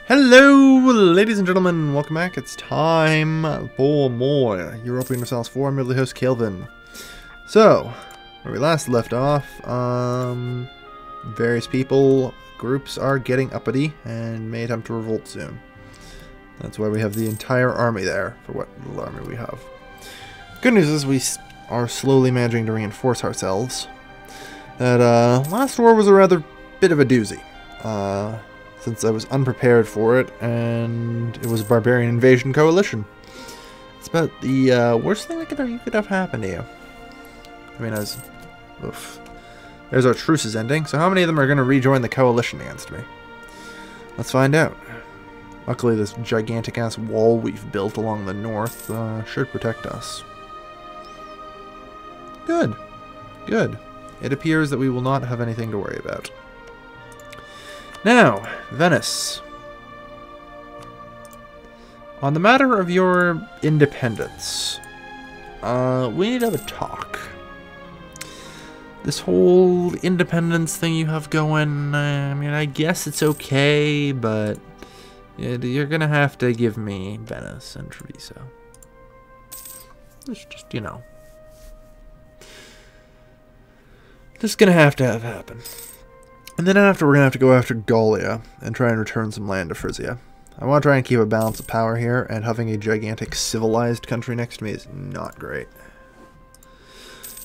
Hello, ladies and gentlemen, welcome back. It's time for more Europa Universalis 4. I'm your host, Kelvin. So, where we last left off, various groups are getting uppity and may attempt to revolt soon. That's why we have the entire army there, for what little army we have. Good news is we are slowly managing to reinforce ourselves. That last war was a rather bit of a doozy. Since I was unprepared for it, and it was a barbarian invasion coalition. It's about the worst thing that you could have happened to you. I mean, oof. There's our truces ending, so how many of them are going to rejoin the coalition against me? Let's find out. Luckily, this gigantic-ass wall we've built along the north should protect us. Good. Good. It appears that we will not have anything to worry about. Now, Venice. On the matter of your independence, we need to have a talk. This whole independence thing you have going, I mean, I guess it's okay, but you're gonna have to give me Venice and Frisia. It's just, you know. Just gonna have to happen. And then after, we're going to have to go after Gallia and try and return some land to Frisia. I want to try and keep a balance of power here, and having a gigantic civilized country next to me is not great.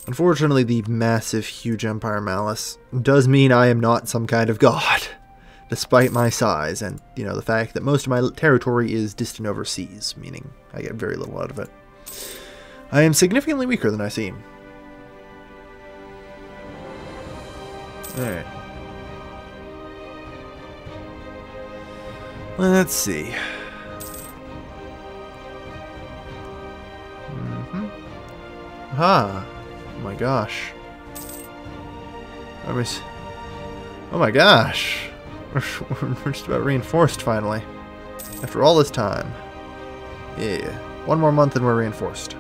Unfortunately, the massive, huge empire malice does mean I am not some kind of god, despite my size and, you know, the fact that most of my territory is distant overseas, meaning I get very little out of it. I am significantly weaker than I seem. Alright. Let's see. Ah, oh my gosh. Oh my gosh. We're just about reinforced finally. After all this time. Yeah. One more month and we're reinforced.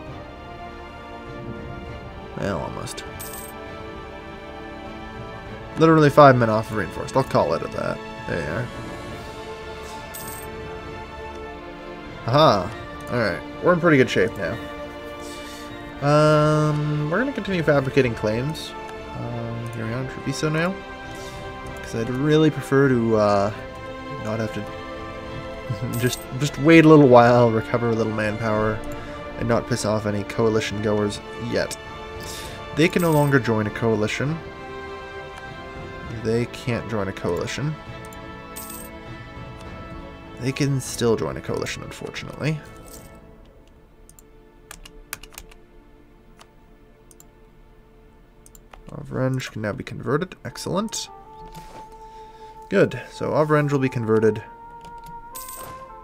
Well, almost. Literally 5 men off of reinforced. I'll call it at that. There you are. Aha. Alright. We're in pretty good shape now. We're going to continue fabricating claims. Here we are in Treviso now. Because I'd really prefer to not have to just wait a little while, recover a little manpower, and not piss off any coalition goers yet. They can no longer join a coalition. They can't join a coalition. They can still join a coalition, unfortunately. Ovrenge can now be converted. Excellent. Good. So Ovrenge will be converted.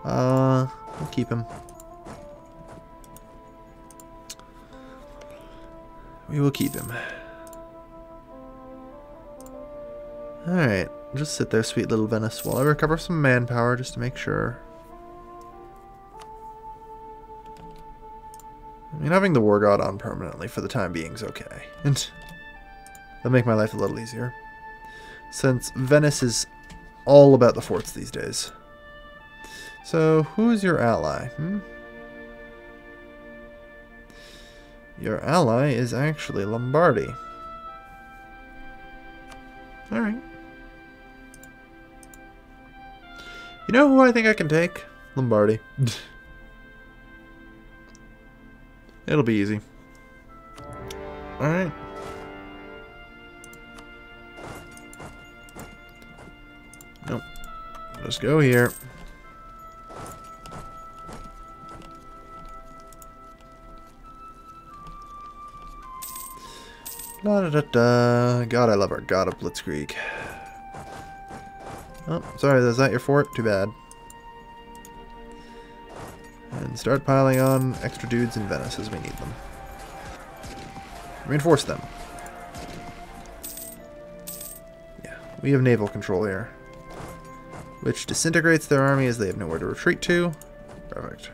We'll keep him. We will keep him. Alright. Just sit there, sweet little Venice, while I recover some manpower just to make sure. I mean, having the War God on permanently for the time being is okay. And that'll make my life a little easier. Since Venice is all about the forts these days. So, who's your ally? Your ally is actually Lombardy. Alright. You know who I think I can take? Lombardy. It'll be easy. Alright. Nope. Just go here. Da-da-da-da. God, I love our God of Blitzkrieg. Oh, sorry, is that your fort? Too bad. And start piling on extra dudes in Venice as we need them. Reinforce them. Yeah, we have naval control here. Which disintegrates their army as they have nowhere to retreat to. Perfect.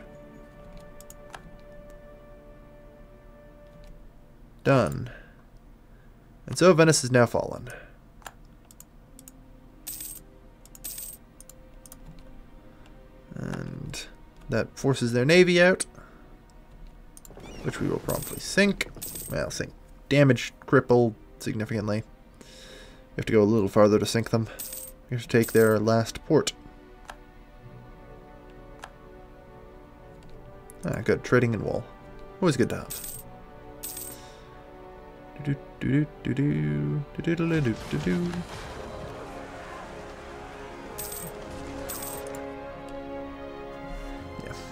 Done. And so Venice is now fallen. And that forces their navy out, which we will promptly sink. Well, sink. Damage, cripple significantly. We have to go a little farther to sink them. We have to take their last port. Ah, good. Trading in wool. Always good to have. Yeah.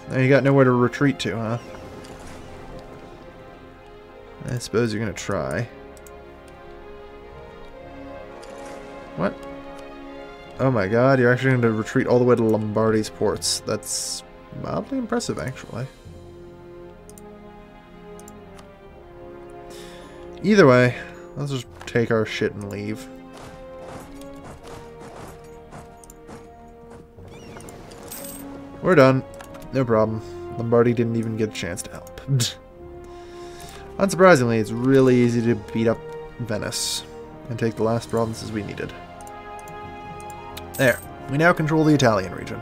Now you got nowhere to retreat to, huh? I suppose you're gonna try. What? Oh my god, you're actually going to retreat all the way to Lombardy's ports. That's mildly impressive, actually. Either way, let's just take our shit and leave. We're done. No problem. Lombardy didn't even get a chance to help. Unsurprisingly, it's really easy to beat up Venice and take the last provinces we needed. There. We now control the Italian region.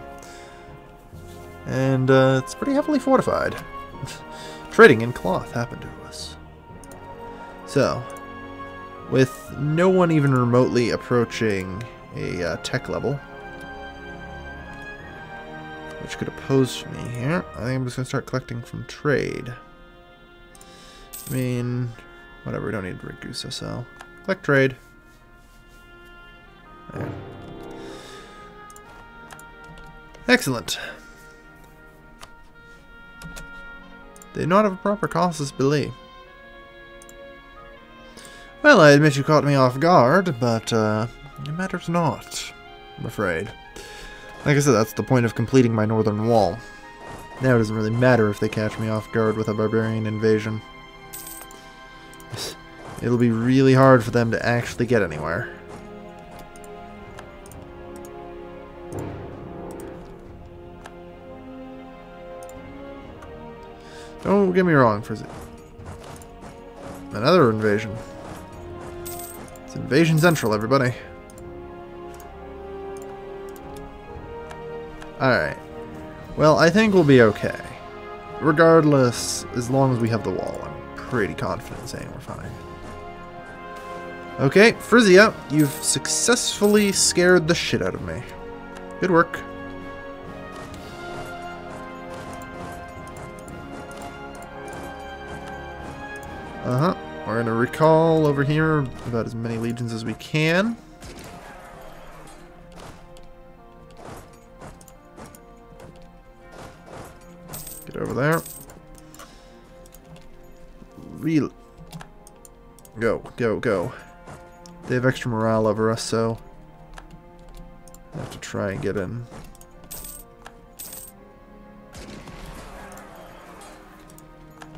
And it's pretty heavily fortified. Trading in cloth happened to us. So, with no one even remotely approaching a tech level, which could oppose me here, I think I'm just going to start collecting from trade. I mean, whatever, we don't need to reduce SL. Collect trade. There. Excellent. They do not have a proper casus belli. Well, I admit you caught me off guard, but it matters not, I'm afraid. Like I said, that's the point of completing my northern wall. Now it doesn't really matter if they catch me off guard with a barbarian invasion. It'll be really hard for them to actually get anywhere. Don't get me wrong, Frisia. Another invasion. It's Invasion Central, everybody. Alright. Well, I think we'll be okay. Regardless, as long as we have the wall, I'm pretty confident in saying we're fine. Okay, Frisia, you've successfully scared the shit out of me. Good work. We're going to recall over here about as many legions as we can. Get over there. Go, go, go. They have extra morale over us, so I have to try and get in.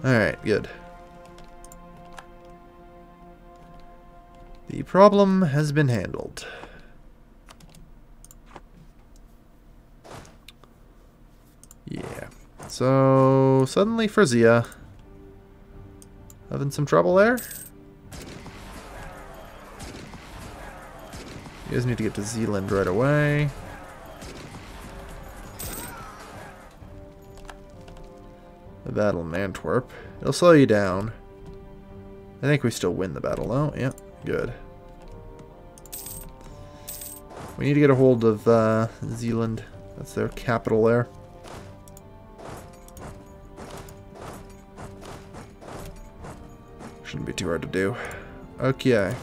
Alright, good. The problem has been handled. Yeah. So, suddenly Frisia having some trouble there? You guys need to get to Zealand right away. The battle in Antwerp. It'll slow you down. I think we still win the battle though. Yeah, good. We need to get a hold of Zealand. That's their capital there. Shouldn't be too hard to do. Okay.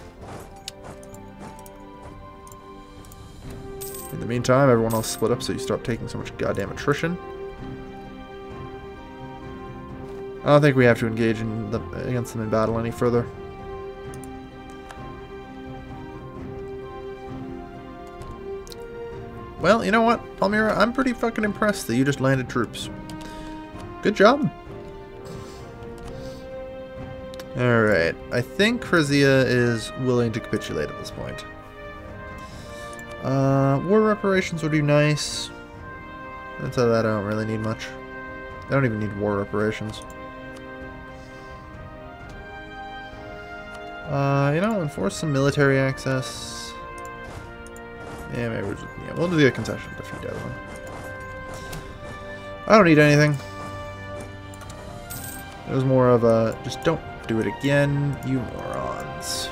In the meantime, everyone else split up so you stop taking so much goddamn attrition. I don't think we have to engage in against them in battle any further. Well, you know what, Palmyra, I'm pretty fucking impressed that you just landed troops. Good job. Alright, I think Frisia is willing to capitulate at this point. War reparations would be nice. Outside of that, I don't really need much. I don't even need war reparations. You know, enforce some military access. Yeah, maybe we'll just, yeah, we'll do a concession defeat out of them. I don't need anything. It was more of a, just don't do it again, you morons.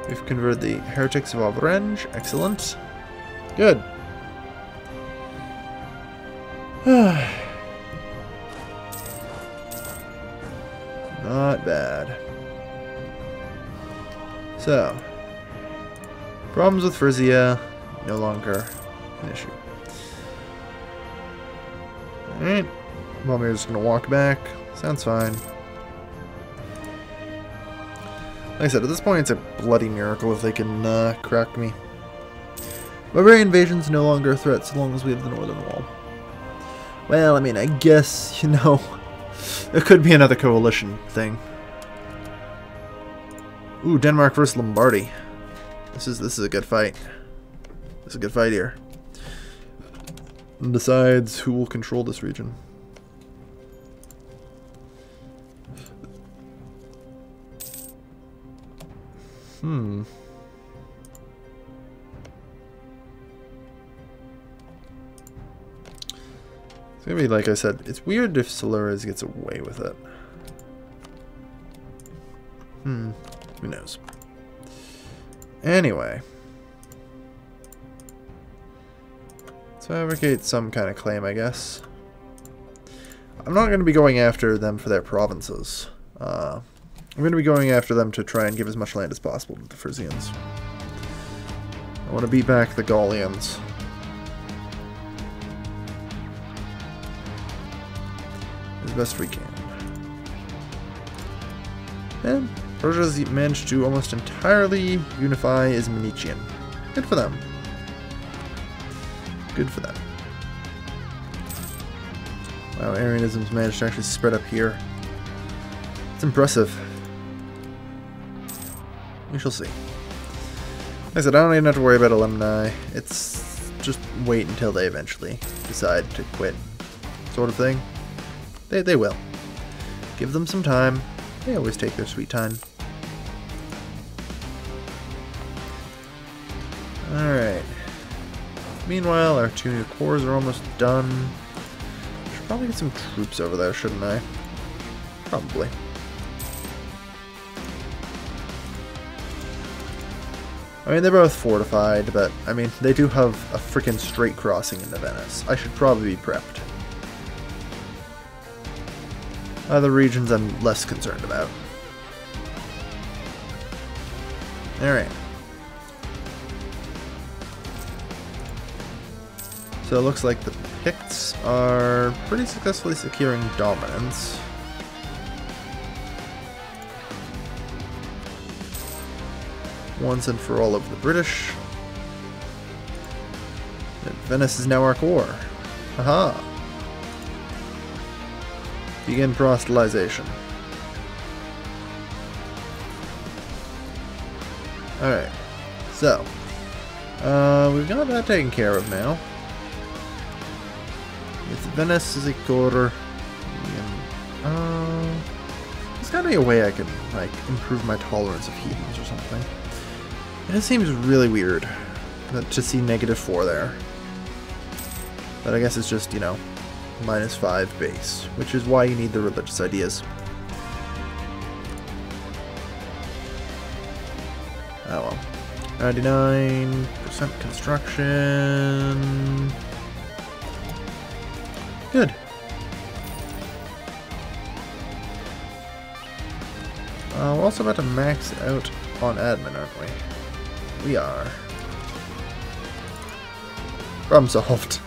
We've converted the heretics of Avrange. Excellent. Good. Not bad. So, problems with Frisia, no longer an issue. Alright. Well, we're just going to walk back. Sounds fine. Like I said, at this point it's a bloody miracle if they can crack me. Barbarian invasion's no longer a threat so long as we have the northern wall. Well, I mean, I guess, you know, it could be another coalition thing. Ooh, Denmark versus Lombardy. This is a good fight. This is a good fight here. And decides who will control this region. It's gonna be, like I said, it's weird if Solaris gets away with it. Who knows? Anyway. So fabricate some kind of claim, I guess. I'm not going to be going after them for their provinces. I'm going to be going after them to try and give as much land as possible to the Frisians. I want to beat back the Gallians. As best we can. And Persia's managed to almost entirely unify as Manician. Good for them. Good for them. Wow, Arianism's managed to actually spread up here. It's impressive. We shall see. Like I said, I don't even have to worry about alumni. It's just wait until they eventually decide to quit, sort of thing. They will. Give them some time. They always take their sweet time. Alright. Meanwhile, our 2 new cores are almost done. Should probably get some troops over there, shouldn't I? Probably. I mean, they're both fortified, but, I mean, they do have a freaking straight crossing into Venice. I should probably be prepped. Other regions I'm less concerned about. Alright. So it looks like the Picts are pretty successfully securing dominance. Once and for all of the British. And Venice is now our core. Haha. Begin proselytization. Alright. So. We've got that taken care of now. With Venice as a core. There's gotta be a way I can, like, improve my tolerance of heathens or something. It just seems really weird to see -4 there. But I guess it's just, you know, -5 base, which is why you need the religious ideas. Oh well. 99% construction. Good. We're also about to max out on admin, aren't we? We are. Problem solved.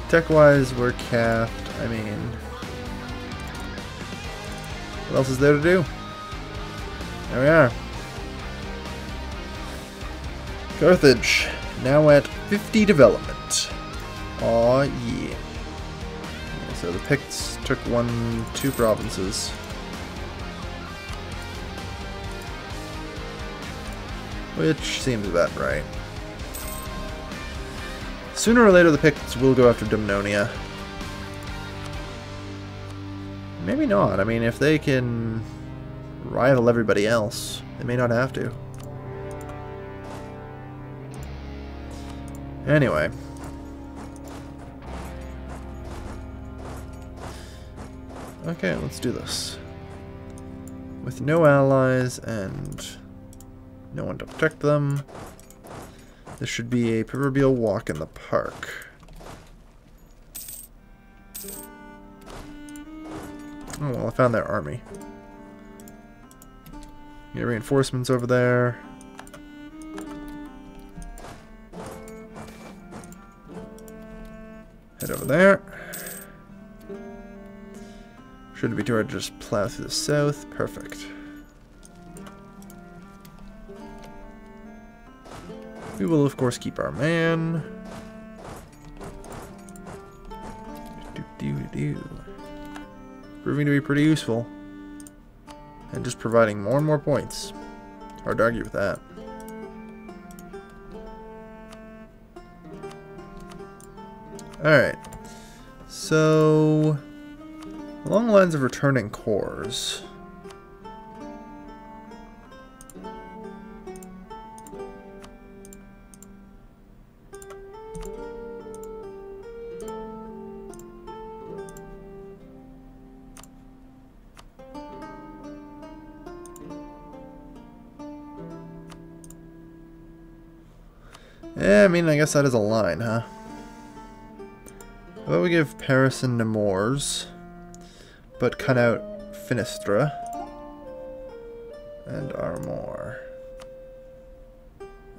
Tech-wise, we're capped. I mean, what else is there to do? There we are. Carthage, now at 50 development. Aw, yeah. So the Picts took 2 provinces. Which seems about right. Sooner or later the Picts will go after Dumnonia. Maybe not. I mean, if they can rival everybody else. They may not have to. Anyway. Okay, let's do this. With no allies and no one to protect them, this should be a proverbial walk in the park. Oh, well, I found their army. Get reinforcements over there. Head over there. Should be too hard to just plow through the south. Perfect. We will, of course, keep our man. Proving to be pretty useful. And just providing more and more points. Hard to argue with that. Alright. So, along the lines of returning cores. Yeah, I mean, I guess that is a line, huh? How about we give Paris and Nemours, but cut out Finistre and Armor.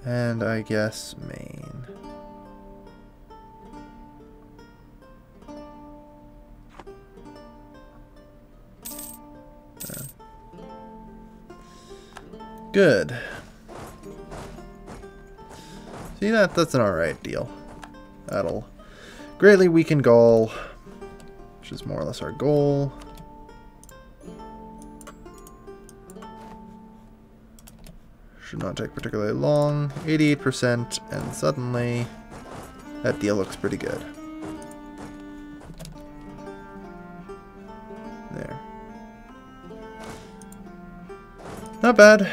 And I guess Maine. Good. See, that's an alright deal. That'll greatly weaken Gaul, which is more or less our goal. Should not take particularly long. 88%, and suddenly that deal looks pretty good. There. Not bad.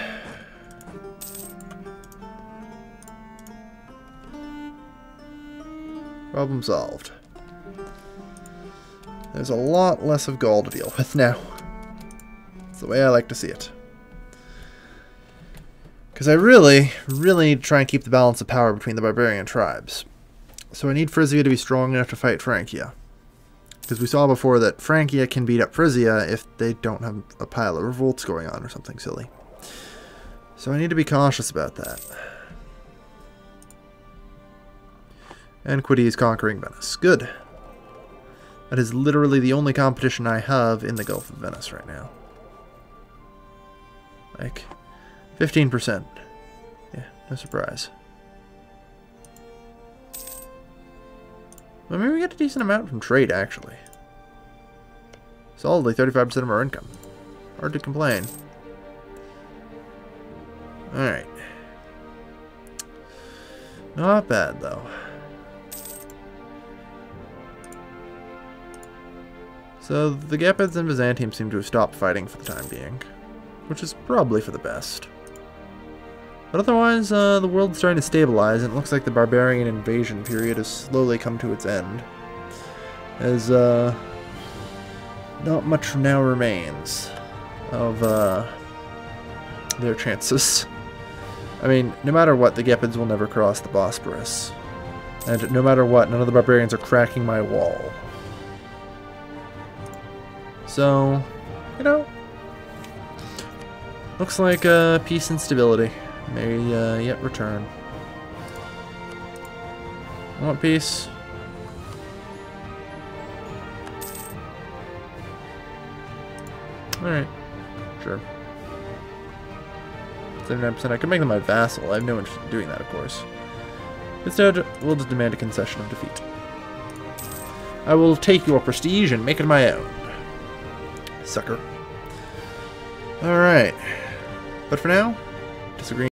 Problem solved. There's a lot less of Gaul to deal with now. That's the way I like to see it. Because I really need to try and keep the balance of power between the barbarian tribes. So I need Frisia to be strong enough to fight Francia. Because we saw before that Francia can beat up Frisia if they don't have a pile of revolts going on or something silly. So I need to be cautious about that. And Quiddy is conquering Venice. Good. That is literally the only competition I have in the Gulf of Venice right now. Like, 15%. Yeah, no surprise. Well, maybe we get a decent amount from trade, actually. Solidly 35% of our income. Hard to complain. Alright. Not bad, though. So, the Gepids and Byzantium seem to have stopped fighting for the time being, which is probably for the best. But otherwise, the world's starting to stabilize, and it looks like the barbarian invasion period has slowly come to its end. As, not much now remains of, their chances. I mean, no matter what, the Gepids will never cross the Bosporus. And no matter what, none of the barbarians are cracking my wall. So, you know, looks like peace and stability may yet return. I want peace. Alright, sure. 79%. I could make them my vassal. I have no interest in doing that, of course. Instead, we'll just demand a concession of defeat. I will take your prestige and make it my own. Sucker. Alright. But for now, disagree.